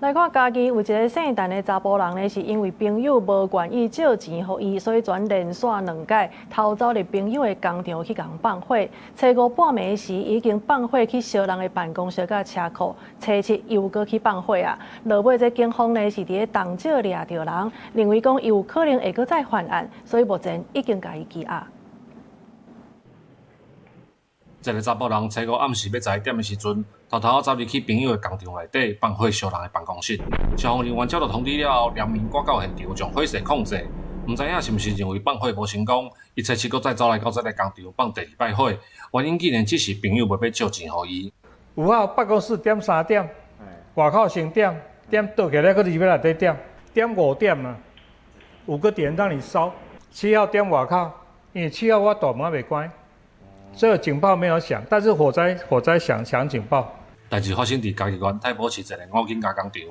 來看家己有一個姓陳的查甫人呢，是因為朋友無願意借錢給伊，所以轉連續2屆偷走入朋友的工廠去共放火。初5半暝時已經放火去燒人的辦公室甲車庫，初7又閣去放火啊！落尾這警方呢是佇個當場抓到人，認為講有可能會閣再犯案，所以目前已經甲伊羈押。一個查甫人初5暗時要11點的時陣，偷偷走入去朋友的工廠內底放火燒人的辦公室。消防人員接到通知了後，聯名趕到現場將火勢控制。唔知影是毋是認為放火無成功，伊初7閣再走來到這個工廠放第2擺火，原因竟然只是朋友袂要借錢給伊。5號辦公室點3點，外口先點倒起來，擱裡面內底點5點啊，5個點讓你燒。7號點外口，因為7號我大門未關。所以警報沒有響，但是火災響警報。代志發生佇嘉義縣太保市一個5金家工廠，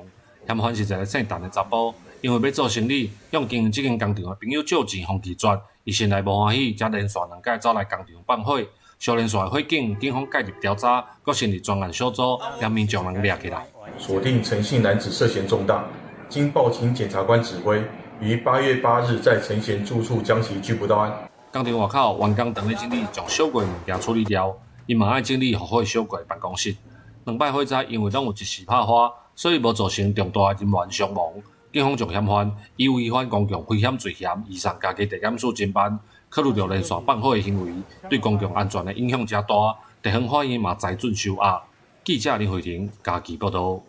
嫌犯是一個姓陳的查甫，因為要做生意，向經營這間工廠的朋友借錢互拒絕，伊心內無歡喜，才連續2屆走來工廠放火。小連續的火警，警方介入調查，閣成立專案小組，聯名將人抓起來。鎖定陳姓男子涉嫌重大，經報請檢察官指揮，於8月8日在陳賢住處將其拘捕到案。工廠外口，員工等咧整理將燒過物件處理掉，伊嘛愛整理互火燒過辦公室。2擺火災因為攏有一時拍花，所以無造成重大人員傷亡。警方將嫌犯以違反公共危險罪嫌移送嘉義地檢署偵辦。考慮到連續放火的行為對公共安全的影響較大，地方法院嘛裁准收押。記者林慧婷，嘉義報道。